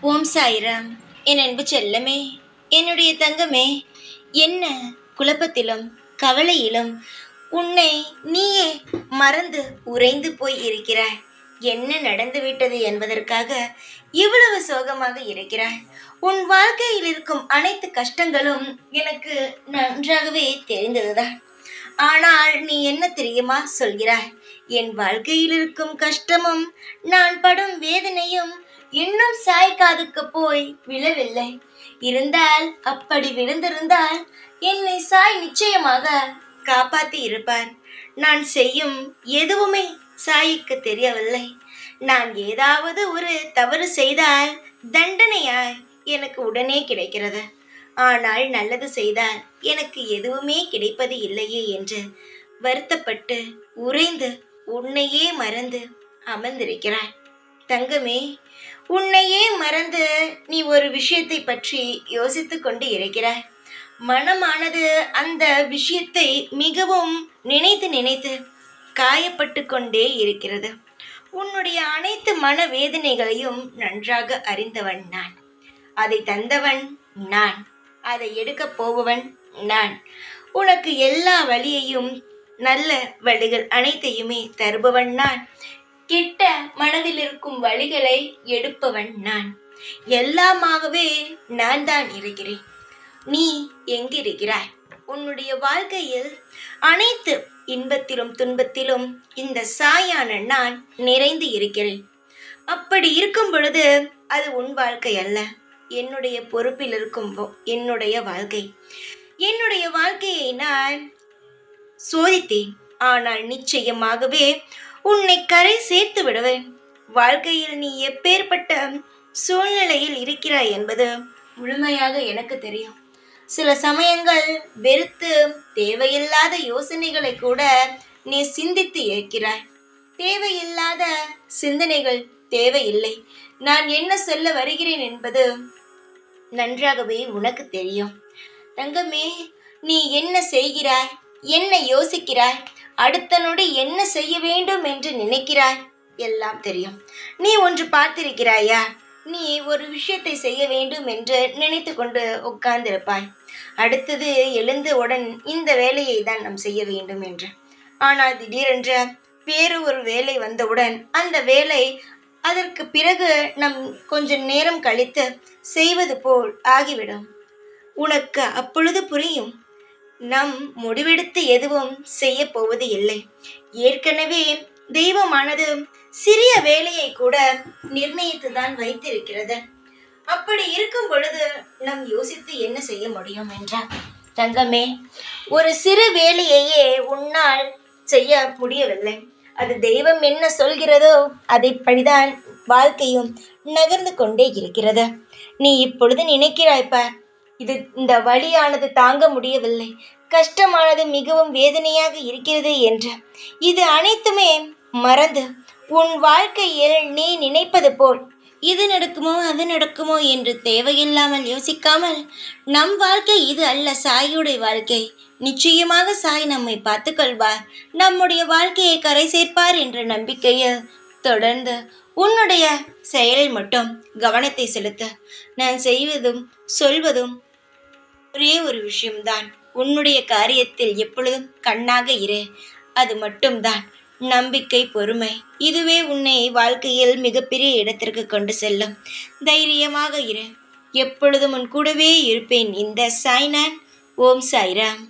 ஓம் சாய்ராம். என் அன்பு செல்லமே, என்னுடைய தங்கமே, என்ன குழப்பத்திலும் கவலையிலும் உன்னை நீயே மறந்து உறைந்து போய் இருக்கிறாய். என்ன நடந்துவிட்டது என்பதற்காக இவ்வளவு சோகமாக இருக்கிறாய். உன் வாழ்க்கையில் இருக்கும் அனைத்து கஷ்டங்களும் எனக்கு நன்றாகவே தெரிந்ததுதான். ஆனால் நீ என்ன தெரியுமா சொல்கிறாய்? என் வாழ்க்கையில் இருக்கும் கஷ்டமும் நான் படும் வேதனையும் இன்னும் சாய் காதுக்கு போய் விழவில்லை. இருந்தால் அப்படி விழுந்திருந்தால் என்னை சாய் நிச்சயமாக காப்பாற்றி இருப்பார். நான் செய்யும் எதுவுமே சாய்க்கு தெரியவில்லை. நான் ஏதாவது ஒரு தவறு செய்தால் தண்டனையாய் எனக்கு உடனே கிடைக்கிறது. ஆனால் நல்லது செய்தால் எனக்கு எதுவுமே கிடைப்பது இல்லையே என்று வருத்தப்பட்டு உறைந்து உன்னையே மறந்து அமர்ந்திருக்கிறாய். தங்கமே, உன்னையே மறந்து நீ ஒரு விஷயத்தை பற்றி யோசித்து கொண்டு இருக்கிறாய். மனமானது அந்த விஷயத்தை மிகவும் நினைத்து நினைத்து காயப்பட்டு கொண்டே இருக்கிறது. உன்னுடைய அனைத்து மனவேதனைகளையும் நன்றாக அறிந்தவன் நான். அதை தந்தவன் நான். அதை எடுக்கப் போபவன் நான். உனக்கு எல்லா வழியையும் நல்ல வழிகள் அனைத்தையுமே தருபவன் நான். கெட்ட மனதில் இருக்கும் வழிகளை எடுப்பவன் நான். எல்லாமாகவே நான் தான் இருக்கிறேன். நீ எங்கிருக்கிறாய்? உன்னுடைய வாழ்க்கையில் அனைத்து இன்பத்திலும் துன்பத்திலும் இந்த சாயான நான் நிறைந்து இருக்கிறேன். அப்படி இருக்கும் பொழுது அது உன் வாழ்க்கை அல்ல, என்னுடைய பொறுப்பில் இருக்கும் என்னுடைய வாழ்க்கை. என்னுடைய வாழ்க்கையை நான் சோதித்தேன். ஆனால் நிச்சயமாகவே உன்னை கரை சேர்த்து விடுவேன். வாழ்க்கையில் நீ எப்பேற்பட்ட சூழ்நிலையில் இருக்கிறாய் என்பது முழுமையாக எனக்கு தெரியும். சில சமயங்கள் வெறுத்து தேவையில்லாத யோசனைகளை கூட நீ சிந்தித்து இருக்கிறாய். தேவையில்லாத சிந்தனைகள் தேவையில்லை. நான் என்ன சொல்ல வருகிறேன் என்பது நன்றாகவே உனக்கு தெரியும். தங்கமே, நீ என்ன செய்கிறாய், என்ன யோசிக்கிறாய், அடுத்த நொடி என்ன செய்ய வேண்டும் என்று நினைக்கிறாய், எல்லாம் தெரியும். நீ ஒன்று பார்த்திருக்கிறாயா? நீ ஒரு விஷயத்தை செய்ய வேண்டும் என்று நினைத்து கொண்டு உட்கார்ந்திருப்பாய். அடுத்தது எழுந்தவுடன் இந்த வேலையை தான் நாம் செய்ய வேண்டும் என்று. ஆனால் திடீரென்று வேறு ஒரு வேலை வந்தவுடன் அந்த வேலை அதற்கு பிறகு நம் கொஞ்சம் நேரம் கழித்து செய்வது போல் ஆகிவிடும். உனக்கு அப்பொழுது புரியும், நம் முடிவெடுத்து எதுவும் செய்ய போவது இல்லை. ஏற்கனவே தெய்வமானது சிறிய வேலையை கூட நிர்ணயித்துதான் வைத்திருக்கிறது. அப்படி இருக்கும் பொழுது நம் யோசித்து என்ன செய்ய முடியும் என்றால், தங்கமே, ஒரு சிறு வேலையையே உன்னால் செய்ய முடியவில்லை. அது தெய்வம் என்ன சொல்கிறதோ அதைப்படிதான் வாழ்க்கையும் நகர்ந்து கொண்டே இருக்கிறது. நீ இப்பொழுது நினைக்கிறாய்ப்பார், இந்த வலியானது தாங்க முடியவில்லை, கஷ்டமானது மிகவும் வேதனையாக இருக்கிறது என்று. இது அனைத்துமே மறந்து உன் வாழ்க்கையில் நீ நினைப்பது போல் இது நடக்குமோ அது நடக்குமோ என்று தேவையில்லாமல் யோசிக்காமல், நம் வாழ்க்கை இது அல்ல, சாயுடைய வாழ்க்கை. நிச்சயமாக சாய் நம்மை பார்த்துக்கொள்வார், நம்முடைய வாழ்க்கையை கரை சேர்ப்பார் என்ற நம்பிக்கையில் தொடர்ந்து உன்னுடைய செயலில் மட்டும் கவனத்தை செலுத்த. நான் செய்வதும் சொல்வதும் ஒரே ஒரு விஷயம்தான். உன்னுடைய காரியத்தில் எப்பொழுதும் கண்ணாக இரு. அது மட்டும்தான். நம்பிக்கை, பொறுமை, இதுவே உன்னை வாழ்க்கையில் மிகப்பெரிய இடத்திற்கு கொண்டு செல்லும். தைரியமாக இரு. எப்பொழுதும் உன் கூடவே இருப்பேன். இந்த சாய்நான். ஓம் சாய்ராம்.